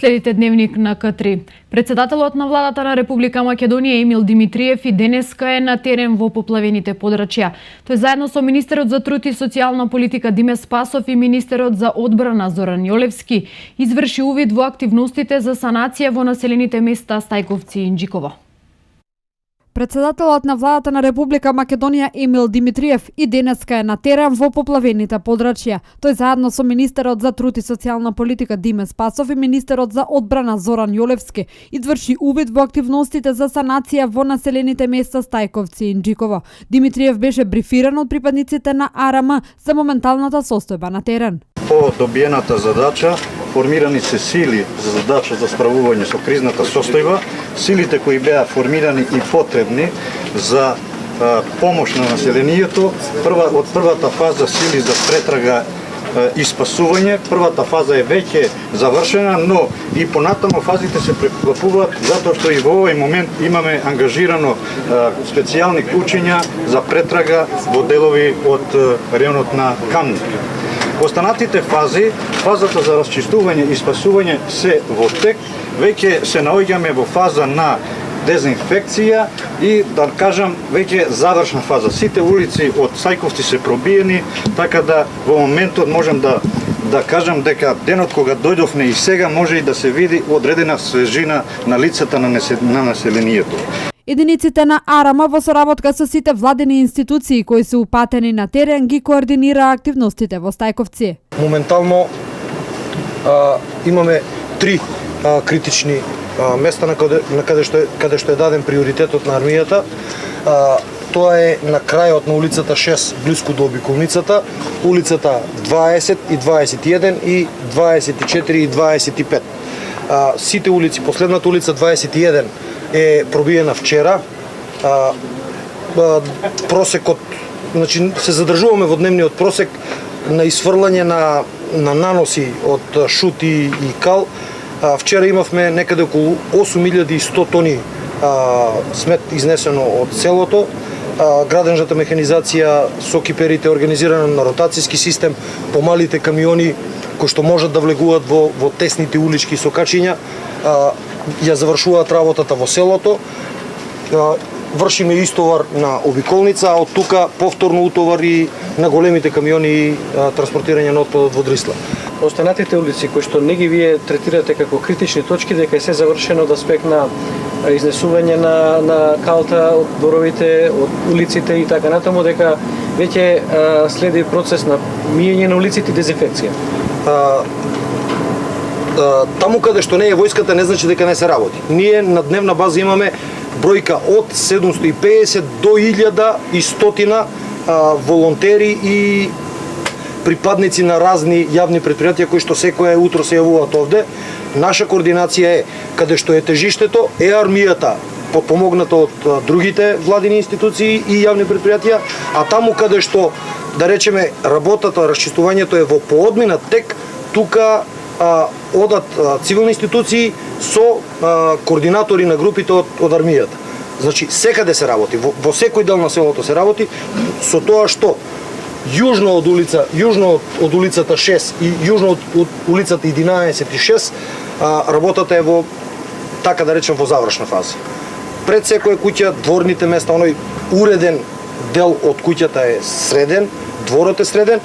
Следите дневник на К3. Председателот на владата на Република Македонија Емил Димитриев и денеска е на терен во поплавените подрачја. Тој заедно со министерот за труд и социјална политика Диме Спасов и министерот за одбрана Зоран Јолевски изврши увид во активностите за санација во населените места Стајковци и Инџиково. Председателот на владата на Република Македонија Емил Димитриев и денеска е на терен во поплавените подрачја. Тој заедно со министерот за труд и социјална политика Диме Спасов и министерот за одбрана Зоран Јолевски изврши увид во активностите за санација во населените места Стајковци и Инџиково. Димитриев беше брифиран од припадниците на АРМ за моменталната состојба на терен. По добиената задача формирани се сили за задача за справување со кризната состојба, силите кои беа формирани и потребни за помош на населението. Од првата фаза сили за претрага и спасување, првата фаза е веќе завршена, но и понатаму фазите се преклапуваат затоа што и во овој момент имаме ангажирано специјални кучиња за претрага во делови од районот на Камник. Останатите фази, фазата за расчистување и спасување се во тек, веќе се наоѓаме во фаза на дезинфекција и, да кажам, веќе завршна фаза. Сите улици од Стајковци се пробиени, така да во моментот можам да кажам дека денот кога дојдовме и сега може и да се види одредена свежина на лицата на населението. Единиците на АРМ во соработка со сите владени институции кои се упатени на терен ги координира активностите во Стајковци. Моментално имаме 3 критични места на каде што е даден приоритетот на армијата. Тоа е на крајот на улицата 6, блиску до обиколницата, улицата 20 и 21 и 24 и 25. Сите улици, последната улица 21 е пробиена вчера. Просекот, значи се задржуваме во дневниот просек на исфрлање на наноси од шут и кал. Вчера имавме некаде околу 8100 тони смет изнесено од селото. Граденжата механизација со киперите организирана на ротацијски систем, помалите камиони кои што можат да влегуваат во тесните улички сокачиња, ја завршуваат работата во селото. Вршиме истовар на обиколница, а од тука повторно утовар и на големите камиони и транспортирање на отпадот во Дрисла. Останатите улици кои што не ги вие третирате како критични точки, дека е се завршено од аспект на изнесување на калта од дворовите, од улиците и така натаму, дека веќе следи процес на миење на улиците и дезинфекција. Таму каде што не е војската не значи дека не се работи. Ние на дневна база имаме бројка од 750 до 1100 волонтери и припадници на разни јавни претпријатија кои што секоја утро се јавуваат овде. Наша координација е каде што е тежиштето е армијата, подпомогната од другите владини институции и јавни претпријатија, а таму каде што, да речеме, работата, расчистувањето е во поодминат тек, тука одат цивилни институции со координатори на групите од армијата. Значи, секаде се работи, во секој дел на селото се работи, со тоа што јужно од улицата 6 и јужно од улицата 11 и 6, работата е во, така да речем, во завршна фаза. Пред секоја куќа, дворните места, оној уреден дел од куќата е среден, дворот е среден,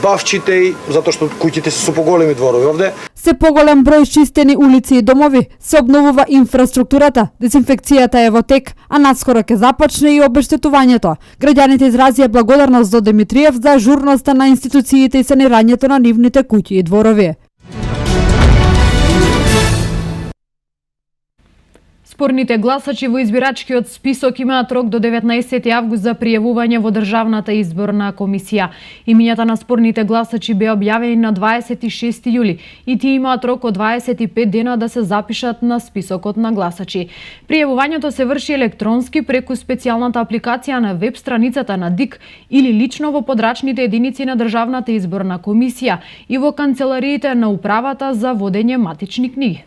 бавчите и затоа што куќите се со поголеми дворови овде. Се поголем број чистени улици и домови, се обновува инфраструктурата, дезинфекцијата е во тек, а наскоро ќе започне и обештетувањето. Граѓаните изразија благодарност до Димитриев за ажурноста на институциите и санирањето на нивните куќи и дворови. Спорните гласачи во избирачкиот список имаат рок до 19 август за пријавување во Државната изборна комисија. Имињата на спорните гласачи беа објавени на 26 јули и тие имаат рок од 25 дена да се запишат на списокот на гласачи. Пријавувањето се врши електронски преку специјалната апликација на веб страницата на ДИК или лично во подрачните единици на Државната изборна комисија и во канцелариите на управата за водење матични книги.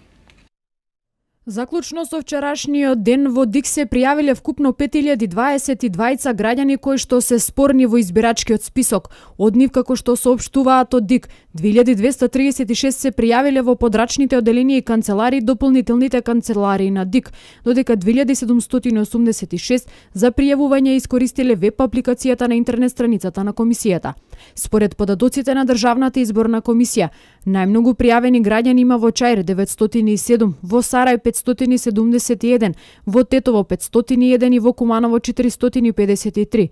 Заклучно со вчерашниот ден во ДИК се пријавиле вкупно 5022 граѓани кои што се спорни во избирачкиот список. Од нив, како што соопштуваат од ДИК, 2236 се пријавиле во подрачните оделенија и канцеларии, дополнителните канцеларии на ДИК, додека 2786 за пријавување искористиле веб апликацијата на интернет страницата на комисијата. Според податоците на Државната изборна комисија, најмногу пријавени граѓани има во Чаир 907, во Сарај 571, во Тетово 501 и во Куманово 453.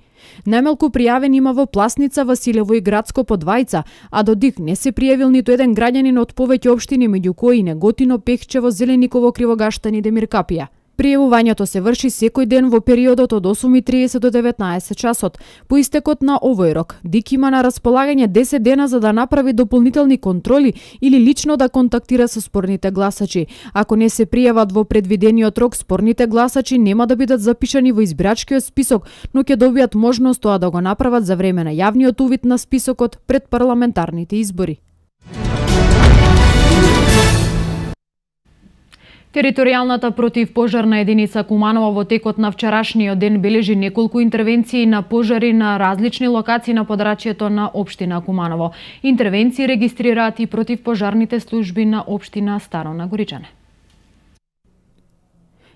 Најмалку пријавени има во Пласница, Василево и Градско по двајца, а до ДИК не се пријавил ниту еден граѓанин од повеќе општини, меѓу кои Неготино, Пехчево, Зелениково, Кривогаштан и Демир Капија. Пријавувањето се врши секој ден во периодот од 8:30 до 19 часот. По истекот на овој рок, ДИК има на располагање 10 дена за да направи дополнителни контроли или лично да контактира со спорните гласачи. Ако не се пријават во предвидениот рок, спорните гласачи нема да бидат запишани во избирачкиот список, но ќе добијат можност тоа да го направат за време на јавниот увид на списокот пред парламентарните избори. Територијалната противпожарна единица Куманово во текот на вчерашниот ден бележи неколку интервенции на пожари на различни локации на подрачјето на општина Куманово. Интервенции регистрираат и противпожарните служби на општина Старо Нагоричане.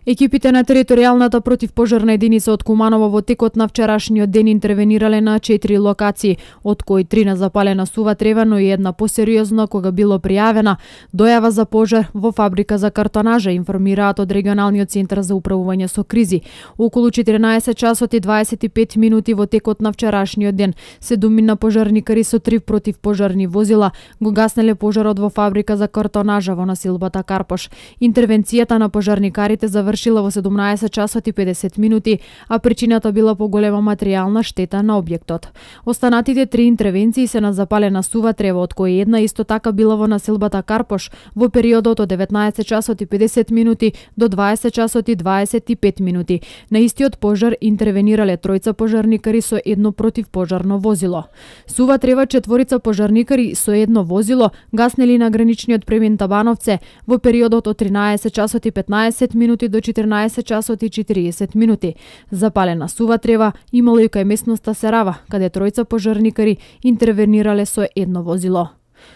Екипите на територијалната противпожарна единица од Куманово во текот на вчерашниот ден интервенирале на 4 локации, од кои 3 на запалена сува трева, но и една посериозно кога било пријавена дојава за пожар во фабрика за картонажа, информираат од регионалниот центар за управување со кризи. Околу 14 часот и 25 минути во текот на вчерашниот ден 7 пожарникари со 3 противпожарни возила го гаснеле пожарот во фабрика за картонажа во населбата Карпош. Интервенцијата на пожарникарите завршила во 17 часот и 50 минути, а причината била поголема материјална штета на објектот. Останатите 3 интервенции се на запалена сува трева, од кои една исто така била во населбата Карпош во периодот од 19 часот и 50 минути до 20 часот и 25 минути. На истиот пожар интервенирале 3 пожарникари со едно противпожарно возило. Сува трева 4 пожарникари со едно возило гаснели на граничниот премин Табановце во периодот од 13 часот и 15 минути до 14 часот и 40 минути. Запалена сува трева имало и кај местноста Серава, каде 3 пожарникари интервенирале со едно возило.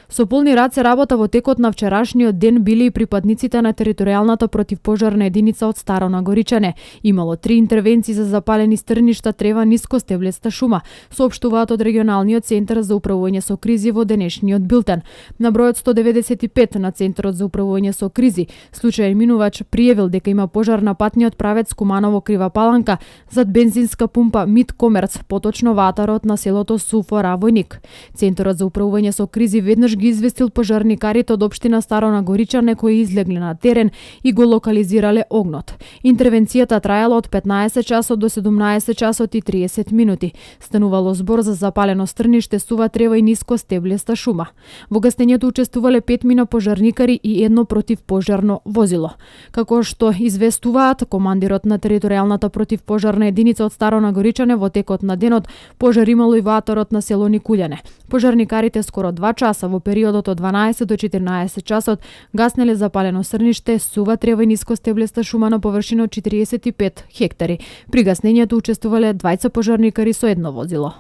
Со полни рад се работа во текот на вчерашниот ден били и припадниците на територијалната противпожарна единица од Старо Нагоричане. Имало 3 интервенции за запалени стрништа трева ниско стеблеста шума, соопштуваат од регионалниот центар за управување со кризи во денешниот билтен. На бројот 195 на центарот за управување со кризи, случајен минувач пријавил дека има пожар на патниот правец Куманово Крива Паланка зад бензинска пумпа Мид Комерц, поточно ватарот на селото Суфо Равојник. Центарот за управување со кризи веднаш ги известил пожарникарите од општина Старо Нагоричане кои излегле на терен и го локализирале огнот. Интервенцијата трајала од 15 часот до 17 часот и 30 минути. Станувало збор за запалено стрниште, сува трева и ниско стеблеста шума. Во гаснењето учествувале 5 пожарникари и едно противпожарно возило. Како што известуваат командирот на територијалната противпожарна единица од Старо Нагоричане, во текот на денот пожар имало и во аторот на село Никулјане. Пожарникарите скоро 2 часа во периодот од 12 до 14 часот гаснеле запалено срниште, сува трева и ниско стеблеста шума на површина од 45 хектари. При гаснењето учествувале 2 пожарникари со едно возило.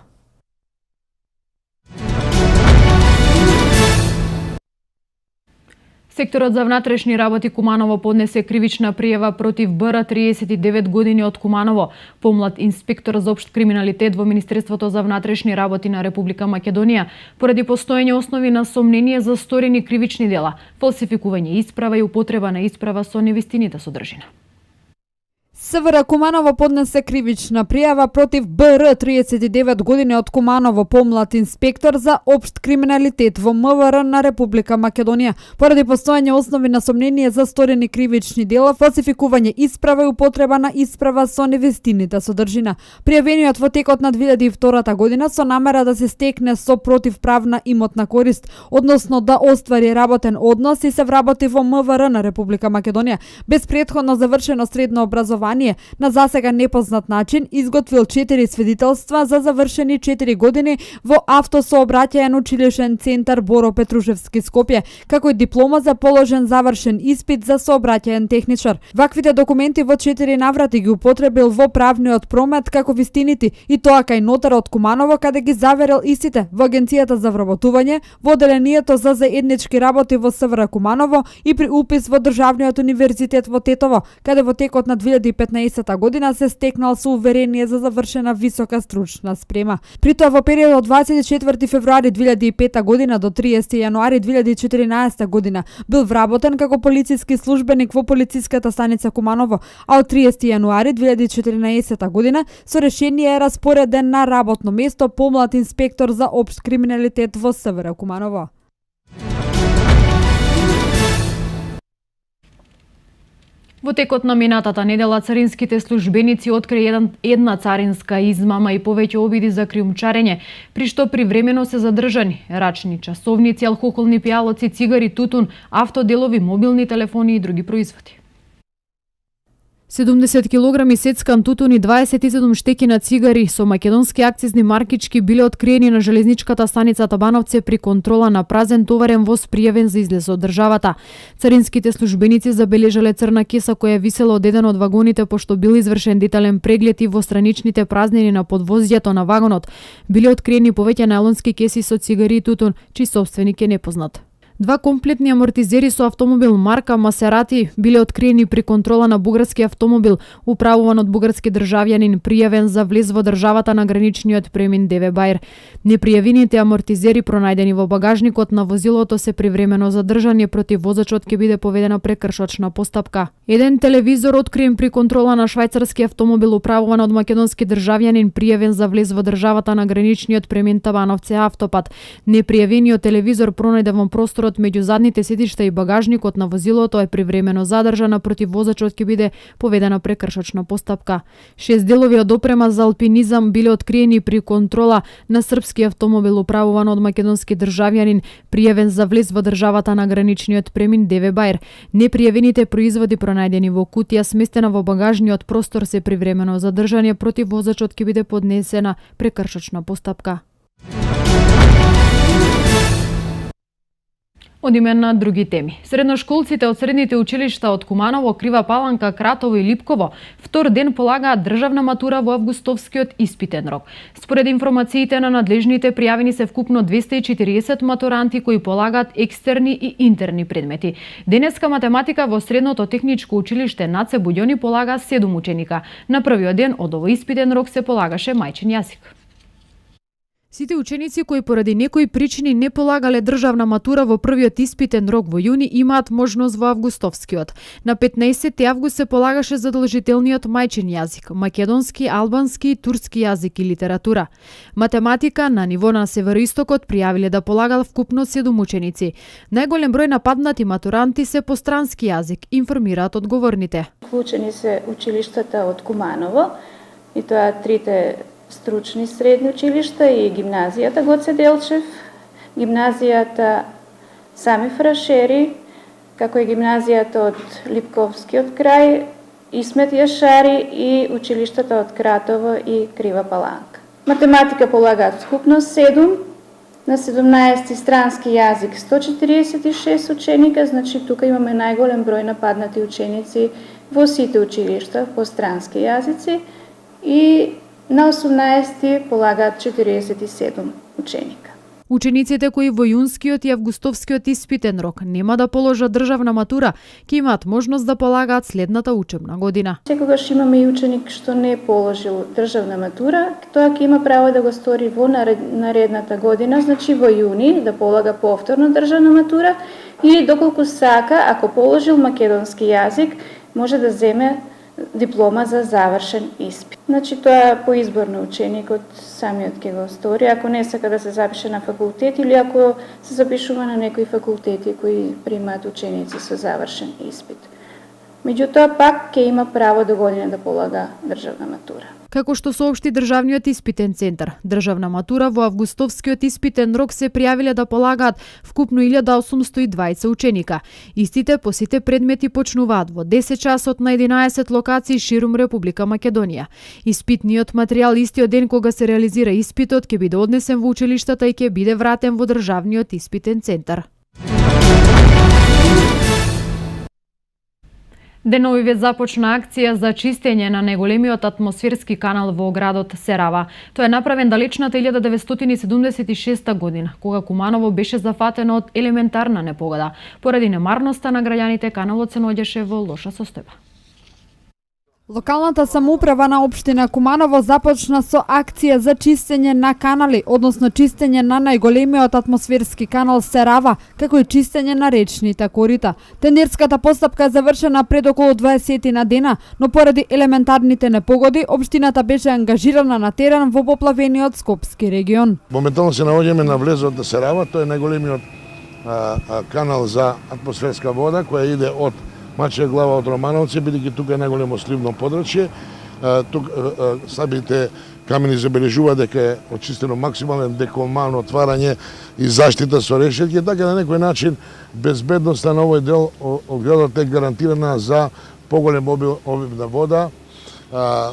Секторот за внатрешни работи Куманово поднесе кривична пријава против БР 39 години од Куманово, помлад инспектор за општ криминалитет во Министерството за внатрешни работи на Република Македонија, поради постоење основи на сомнение за сторени кривични дела, фалсификување исправа и употреба на исправа со невистинита содржина. СВР Куманово поднесе кривична пријава против БР 39 години од Куманово, помлад инспектор за општ криминалитет во МВР на Република Македонија, поради постоење основи на сомнение за сторени кривични дела, фалсификување исправа и употреба на исправа со невистинита содржина. Пријавениот во текот на 2002 година со намера да се стекне со противправна имотна корист, односно да оствари работен однос и се вработи во МВР на Република Македонија без претходно завршено средно образование собрание на засега непознат начин изготвил 4 свидетелства за завршени 4 години во автосообраќаен училишен центар Боро Петрушевски Скопје, како и диплома за положен завршен испит за сообраќаен техничар. Ваквите документи во 4 наврати ги употребил во правниот промет како вистините, и тоа кај нотарот Куманово, каде ги заверил истите во Агенцијата за вработување, во одделението за заеднички работи во СВР Куманово и при упис во Државниот универзитет во Тетово, каде во текот на 2015 година се стекнал со уверение за завршена висока стручна спрема. При тоа во период од 24 февруари 2005 година до 30 јануари 2014 година бил вработен како полициски службеник во полициската станица Куманово, а од 30 јануари 2014 година со решение е распореден на работно место помлад инспектор за општ криминалитет во СВР Куманово. Во текот на минатата недела царинските службеници открија една царинска измама и повеќе обиди за криумчарење, при што привремено се задржани рачни часовници, алкохолни пијалоци, цигари, тутун, автоделови, мобилни телефони и други производи. 70 килограми сецкан тутун и 27 штеки на цигари со македонски акцизни маркички биле откриени на железничката станица Табановце при контрола на празен товарен воз пријавен за излез од државата. Царинските службеници забележале црна кеса која висела од еден од вагоните пошто бил извршен детален преглед и во страничните празнини на подвозјето на вагонот биле откриени повеќе најлонски кеси со цигари и тутун, чиј собственик е непознат. 2 комплетни амортизери со автомобил марка Масерати биле откриени при контрола на бугарски автомобил, управуван од бугарски државјанин пријавен за влез во државата на граничниот премин Деве Бајр. Непријавените амортизери пронајдени во багажникот на возилото се привремено задржани, против возачот ќе биде поведена прекршочна постапка. Еден телевизор откриен при контрола на швајцарски автомобил управуван од македонски државјанин пријавен за влез во државата на граничниот премин Табановце автопат. Непријавениот телевизор пронајден во простор меѓу задните седишта и багажникот на возилото е привремено задржана, против возачот ќе биде поведена прекршочна постапка. 6 делови од опрема за алпинизам биле откриени при контрола на српски автомобил управуван од македонски државјанин пријавен за влез во државата на граничниот премин Деве Бајр. Непријавените производи пронајдени во кутија сместена во багажниот простор се привремено задржани, против возачот ќе биде поднесена прекршочна постапка. Одиме на други теми. Средношколците од средните училишта од Куманово, Крива Паланка, Кратово и Липково втор ден полагаат државна матура во августовскиот испитен рок. Според информациите на надлежните, пријавени се вкупно 240 матуранти кои полагаат екстерни и интерни предмети. Денеска математика во средното техничко училиште Наце Буѓони полага 7 ученика. На првиот ден од овој испитен рок се полагаше мајчин јазик. Сите ученици кои поради некои причини не полагале државна матура во првиот испитен рок во јуни имаат можност во августовскиот. На 15 август се полагаше задолжителниот мајчин јазик, македонски, албански и турски јазик и литература. Математика на ниво на Североистокот пријавиле да полагал вкупно 7 ученици. Најголем број нападнати матуранти се по странски јазик, информираат одговорните. Вклучени се училиштата од Куманово, и тоа трите стручни средни училишта и гимназијата Гоце Делчев, гимназијата Сами Фрашери, како и гимназијата од Липковскиот крај, Исмет Јашари и училиштата од Кратово и Крива Паланка. Математика полагаат вкупно 7, на 17 странски јазик 146 ученика, значи тука имаме најголем број нападнати ученици во сите училишта по странски јазици, и на 18 полагаат 47 ученика. Учениците кои во јунскиот и августовскиот испитен рок нема да положат државна матура, ќе имаат можност да полагаат следната учебна година. Секогаш имаме и ученик што не е положил државна матура, тоа ќе има право да го стори во наредната година, значи во јуни да полага повторно државна матура, или доколку сака, ако положил македонски јазик, може да земе диплома за завршен испит. Значи тоа по избор на ученикот самиот ќе го стори, ако не сака да се запише на факултет или ако се запишува на некои факултети кои примаат ученици со завршен испит. Меѓутоа пак ќе има право до година да полага државна матура. Како што соопшти Државниот испитен центар, државна матура во августовскиот испитен рок се пријавиле да полагаат вкупно 1820 ученика. Истите по сите предмети почнуваат во 10 часот на 11 локации ширум Република Македонија. Испитниот материјал истиот ден кога се реализира испитот ќе биде однесен во училиштата и ќе биде вратен во Државниот испитен центар. Деновиве започна акција за чистење на неголемиот атмосферски канал во градот Серава. Тој е направен далечната 1976 година, кога Куманово беше зафатено од елементарна непогода. Поради немарноста на граѓаните, каналот се наоѓаше во лоша состојба. Локалната самоуправа на општина Куманово започна со акција за чистење на канали, односно чистење на најголемиот атмосферски канал Серава, како и чистење на речните корита. Тендерската постапка е завршена пред околу 20 на дена, но поради елементарните непогоди, општината беше ангажирана на терен во поплавениот Скопски регион. Моментално се наоѓаме на влезот на Серава, тој е најголемиот канал за атмосферска вода која иде од Мачја глава од Романовци, бидејќи тука е најголемо сливно подрачје. Тук самите камени забележува дека е очистено максимален деколмално отварање и заштита со решетки, така на некој начин безбедноста на овој дел од градот е гарантирана за поголем обим на вода.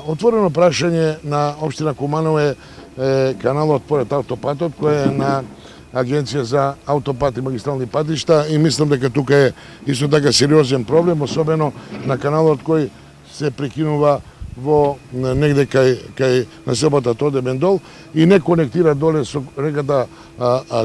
Отворено прашање на општина Куманово е каналот поред автопатот, кој е на Агенција за автопат и магистрални патишта и мислам дека тука е исто така сериозен проблем, особено на каналот кој се прекинува во негде кај населбата Тоде Бендол и не конектира доле со реката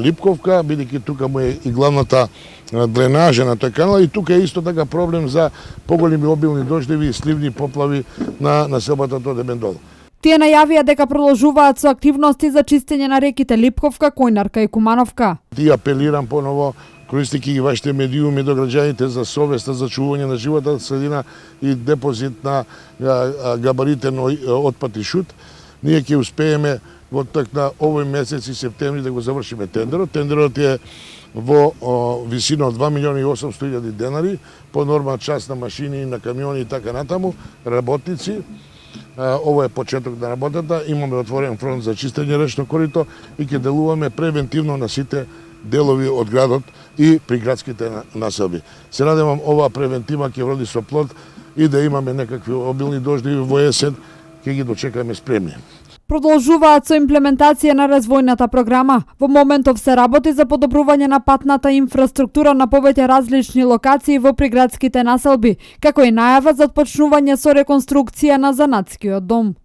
Липковка, бидејќи тука му е и главната дренажа на тој канал и тука е исто така проблем за поголеми обилни дождеви и сливни поплави на населбата Тоде Бендол. Тие најавија дека продолжуваат со активности за чистење на реките Липковка, Којнарка и Кумановка. Ти апелирам поново, користики ги вашите медиуми до граѓаните за совеста, за чување на живата средина и депозит на габаритен отпад и шут. Ние ќе успееме во ток на овој месец и септември да го завршиме тендерот. Тендерот е во висина од 2.800.000 денари, по норма час на машини, на камиони и така натаму, работници. Ово е почеток на работата, имаме отворен фронт за чистење речно корито и ќе делуваме превентивно на сите делови од градот и при градските населби. Се надевам ова превентива ќе роди со плод и да имаме некакви обилни дождови во есен, ќе ги дочекаме спремни. Продолжуваат со имплементација на развојната програма. Во моментов се работи за подобрување на патната инфраструктура на повеќе различни локации во приградските населби, како и најава за отпочнување со реконструкција на занатскиот дом.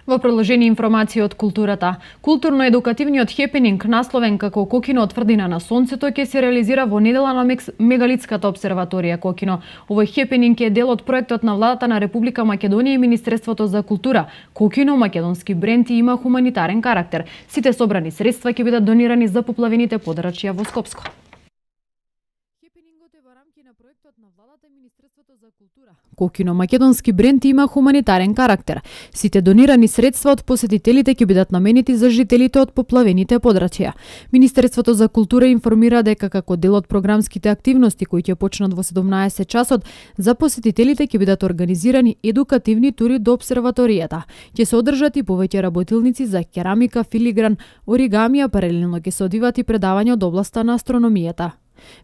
Во продолжение информации од културата, културно-едукативниот хепенинг насловен како Кокино од тврдина на сонцето ќе се реализира во недела на мегалитската обсерваторија Кокино. Овој хепенинг е дел од проектот на владата на Република Македонија и Министерството за култура. Кокино, македонски бренд, има хуманитарен карактер. Сите собрани средства ќе бидат донирани за поплавените подрачја во Скопско. На проектот на владата и Министерството за култура. Кокино, македонски бренд, има хуманитарен карактер. Сите донирани средства од посетителите ќе бидат наменети за жителите од поплавените подрачја. Министерството за култура информира дека како дел од програмските активности кои ќе почнат во 17 часот, за посетителите ќе бидат организирани едукативни тури до обсерваторијата. Ќе се одржат и повеќе работилници за керамика, филигран, оригами, а паралелно ќе се одвиват и предавања од областа на астрономијата.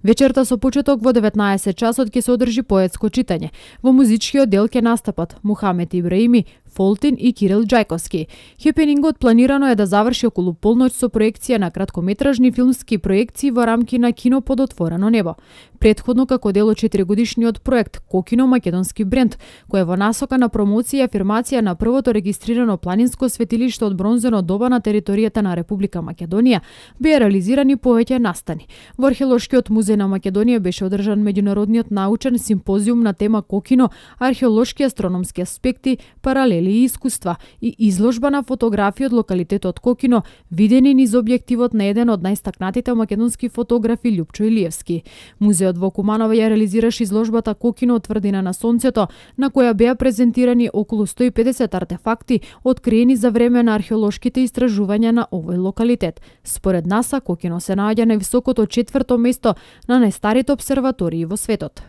Вечерта со почеток во 19 часот ќе се одржи поетско читање. Во музичкиот дел ќе настапат Мухамет Ибраими, Фолтин и Кирил Џајковски. Хепенингот планирано е да заврши околу полноќ со проекција на краткометражни филмски проекции во рамки на кино под отворено небо. Претходно како дел од 4-годишниот проект Кокино, македонски бренд, кој е во насока на промоција и афирмација на првото регистрирано планинско светилиште од бронзено доба на територијата на Република Македонија, беа реализирани повеќе настани. Во Археолошкиот музеј на Македонија беше одржан меѓународниот научен симпозиум на тема Кокино, археолошки и астрономски аспекти, паралели и искуства и изложба на фотографии од локалитетот Кокино, видени низ објективот на еден од најстакнатите македонски фотографи Љупчо Илиевски. Музеот во Куманово ја реализираше изложбата Кокино од тврдина на сонцето, на која беа презентирани околу 150 артефакти откриени за време на археолошките истражувања на овој локалитет. Според НАСА, Кокино се наоѓа на високото 4-то место на најстарите обсерватории во светот.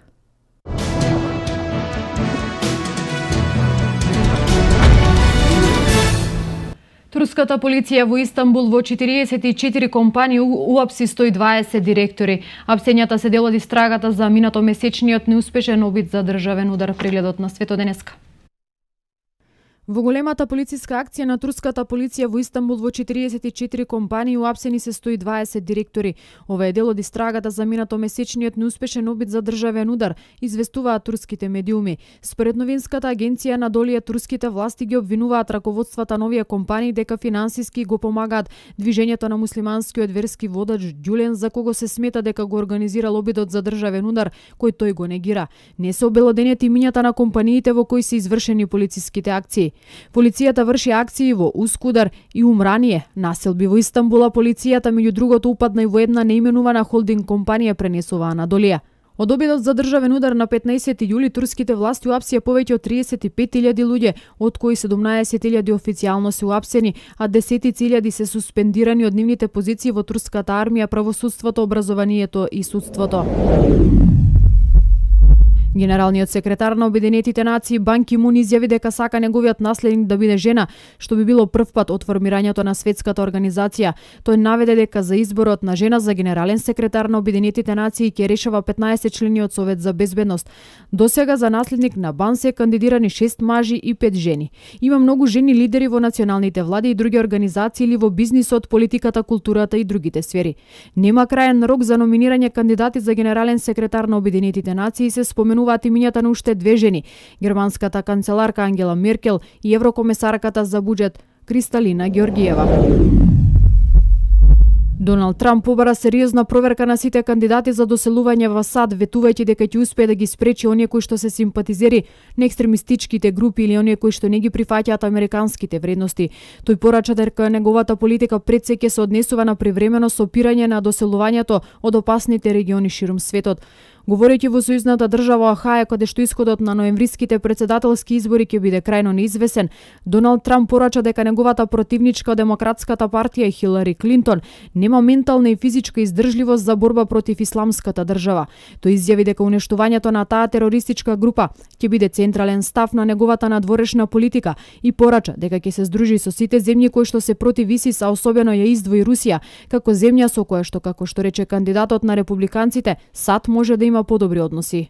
турската полиција во Истанбул во 44 компании уапси 120 директори. Апсењата се дел од истрагата за минатомесечниот неуспешен обид за државен удар. Прегледот на Свето денеска. Во големата полициска акција на турската полиција во Истанбул во 44 компании уапсени се 120 директори. Ова е дел од истрагата за минатомесечниот неуспешен обид за државен удар, известуваат турските медиуми. Според новинската агенција на Долија, турските власти ги обвинуваат раководствата на овие компании дека финансиски го помагаат движењето на муслиманскиот верски водач Ѓулен, за кого се смета дека го организирал обидот за државен удар, кој тој го негира. Не се обелоденети имињата на компаниите во кои се извршени полициските акции. Полицијата врши акции во Ускудар и Умрание, населби во Истанбула. Полицијата меѓу другото упадна и во една неименувана холдинг компанија, пренесува Анадолија. Од обидот за државен удар на 15 јули турските власти уапсија повеќе од 35.000 луѓе, од кои 17.000 официјално се уапсени, а десетици илјади се суспендирани од нивните позиции во турската армија, правосудството, образованието и судството. Генералниот секретар на Обединетите нации Бан Ки Мун изјави дека сака неговиот наследник да биде жена, што би било прв пат од формирањето на светската организација. Тој наведе дека за изборот на жена за генерален секретар на Обединетите нации ќе решава 15 члениот Совет за безбедност. Досега за наследник на Бан се кандидирани 6 мажи и 5 жени. Има многу жени лидери во националните влади и други организации или во бизнисот, политиката, културата и другите сфери. Нема краен рок за номинирање кандидати за генерален секретар на Обединетите нации, се споменуваат имињата на уште две жени: германската канцеларка Ангела Меркел и еврокомесарката за буџет Кристалина Ѓоргиева. Доналд Трамп побара сериозна проверка на сите кандидати за доселување во САД, ветувајќи дека ќе успее да ги спречи оние кои што се симпатизери на екстремистичките групи или оние кои што не ги прифаќаат американските вредности. Тој порача дека неговата политика пред се ќе се однесува на привремено сопирање на доселувањето од опасните региони ширум светот. Говорејќи во сојузната држава Охајо, каде што исходот на ноемвриските председателски избори ќе биде крајно неизвесен, Доналд Трамп порача дека неговата противничка Демократската партија Хилари Клинтон нема ментална и физичка издржливост за борба против исламската држава. Тој изјави дека уништувањето на таа терористичка група ќе биде централен став на неговата надворешна политика и порача дека ќе се здружи со сите земји кои што се против ИСИС, а особено ја издвои Русија како земја со која што, како што рече кандидатот на републиканците, САД може да има подобри односи.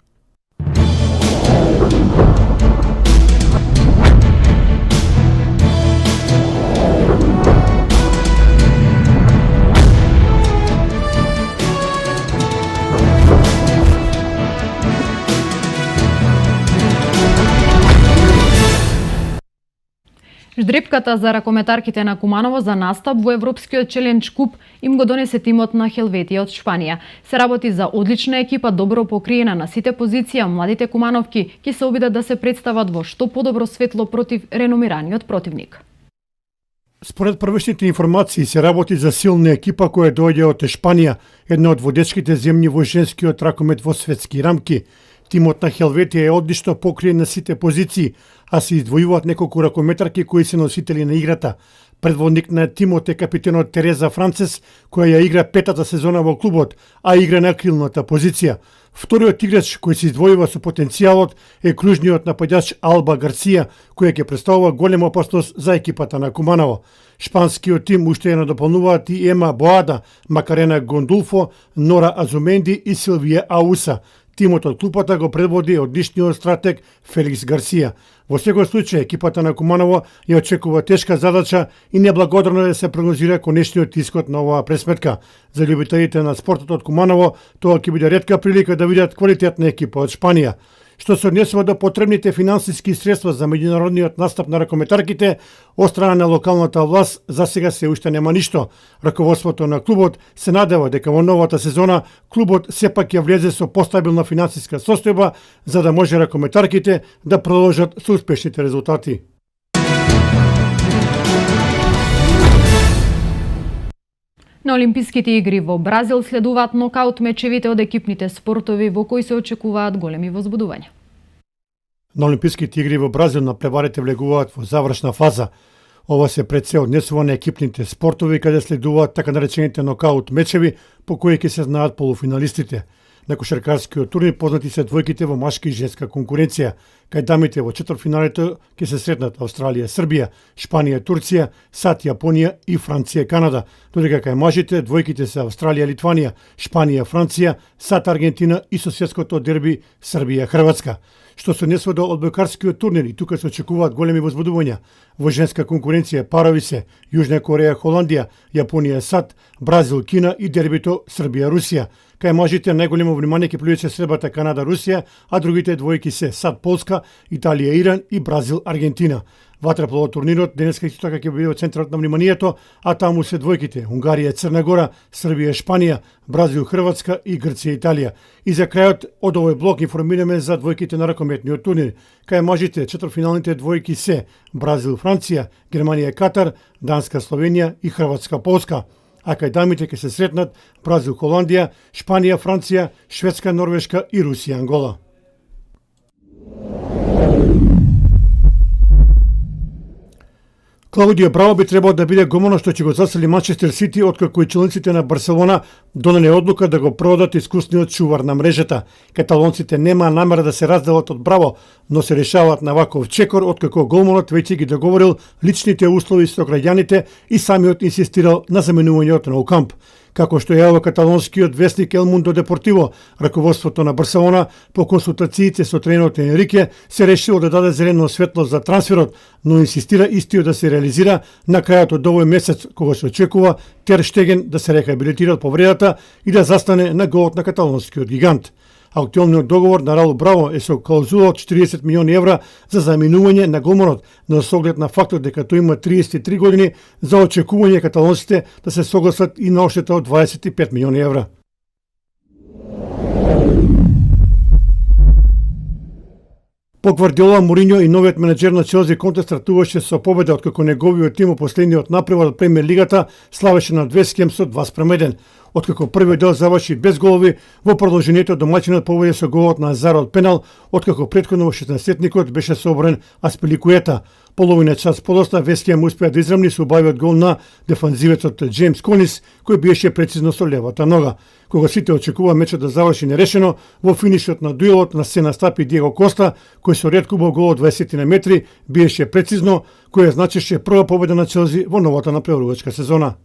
Ждрепката за ракометарките на Куманово за настап во Европскиот челендж куп им го донесе тимот на Хелветија од Шпанија. Се работи за одлична екипа, добро покриена на сите позиции, младите кумановки ќе се обидат да се представат во што подобро светло против реномираниот противник. Според првичните информации се работи за силна екипа која доаѓа од Шпанија, една од водечките земји во женскиот ракомет во светски рамки. Тимот на Хелветија е одлично покриен на сите позиции, а се издвојуваат неколку ракометарки кои се носители на играта. Предводник на тимот е капитенот Тереза Францес, која ја игра петата сезона во клубот, а игра на крилната позиција. Вториот играч кој се издвојува со потенцијалот е кружниот напаѓач Алба Гарсија, која ќе представува голема опасност за екипата на Куманово. Шпанскиот тим уште ја надополнуваат и Ема Боада, Макарена Гондулфо, Нора Азуменди и Силвија Ауса. Тимот од клупата го предводи одличниот стратег Феликс Гарсија. Во секој случај, екипата на Куманово ја очекува тешка задача и неблагодарно е да се прогнозира конечниот исход на оваа пресметка. За љубителите на спортот од Куманово, тоа ќе биде ретка прилика да видат квалитетна екипа од Шпанија. Што се однесува до потребните финансиски средства за меѓународниот настап на ракометарките, од страна на локалната власт за сега се уште нема ништо. Раководството на клубот се надева дека во новата сезона клубот сепак ќе влезе со постабилна финансиска состојба за да може ракометарките да продолжат со успешните резултати. На Олимписките игри во Бразил следуваат нокаут мечевите од екипните спортови во кои се очекуваат големи возбудувања. На Олимписките игри во Бразил напреварите влегуваат во завршна фаза. Ова се пред се однесува на екипните спортови каде следуваат така наречените нокаут мечеви по кои ќе се знаат полуфиналистите. На кошаркарскиот турнир познати се двојките во машка и женска конкуренција, кај дамите во четвртфиналето ќе се сретнат Австралија, Србија, Шпанија, Турција, САД, Јапонија и Франција, Канада, додека кај мажите двојките се Австралија, Литванија, Шпанија, Франција, САД, Аргентина и соседското дерби Србија, Хрватска. Што се однесува до одбојкарскиот турнир и тука се очекуваат големи возбудувања. Во женска конкуренција парови се Јужна Кореја, Холандија, Јапонија, САД, Бразил, Кина и дербито Србија, Русија. Кај мажите најголемо внимание ќе привлече средбата Канада, Русија, а другите двојки се САД, Полска, Италија, Иран и Бразил, Аргентина. Ватреплово турнирот денеска исто така ќе биде во центарот на вниманието, а таму се двојките Унгарија, Црна Гора, Србија, Шпанија, Бразил, Хрватска и Грција, Италија. И за крајот од овој блок информираме за двојките на ракометниот турнир. Кај мажите четвртфиналните двојки се Бразил, Франција, Германија, Катар, Данска, Словенија и Хрватска, Полска. А кај дамите ќе се сретнат Бразил, Холандија, Шпанија, Франција, Шведска, Норвешка и Русија, Ангола. Клаудио Браво би требало да биде гомоно што ќе го засели Манчестер Сити откако и челниците на Барселона донеле одлука да го продадат искусниот чувар на мрежата. Каталонците немаа намера да се разделат од Браво, но се решаваат на ваков чекор откако голманот веќе ги договорил личните услови со граѓаните и самиот инсистирал на заменувањето на Укамп. Како што јавува каталонскиот весник El Mundo Deportivo, раководството на Барселона по консултациите со тренерот Енрике се решило да даде зелено светло за трансферот, но инсистира истиот да се реализира на крајот од овој месец, кога се очекува Тер Штеген да се рехабилитира од повредата и да застане на голот на каталонскиот гигант. Аукционниот договор на Раул Браво е со клаузула од 40 милиони евра за заменување на голманот, но со оглед на фактот дека тој има 33 години, за очекување каталонците да се согласат и на оштета од 25 милиони евра. По Гвардиола, Мориньо и новиот менеджер на Челси Конте стартуваше со победа откако неговиот тим во последниот напревар од Премиер лигата славеше на Вест Хем со 2:1. Откако првиот дел заврши без голови, во продолжението домаќинот победи со голот на Азар од пенал, откако претходно во 16-никот беше соборен Аспиликуета. Половина час подоцна Вест Хем успеа да израмни со убавиот гол на дефанзивецот Джеймс Конис, кој биеше прецизно со левата нога. Кога сите очекува мечот да заврши нерешено, во финишот на дуелот на се настапи Диего Коста, кој со ред кубов гол од 20 на метри биеше прецизно, кој значеше прва победа на Челси во новата напредувачка сезона.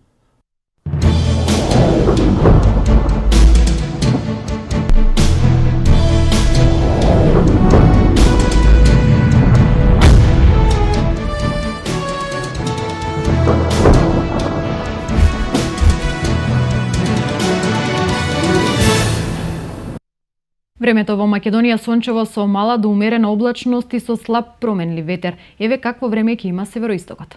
Времето во Македонија сончево со мала до умерена облачност и со слаб променлив ветер. Еве какво време ќе има североистокот.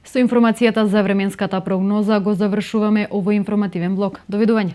Со информацијата за временската прогноза го завршуваме овој информативен блок. Довидување.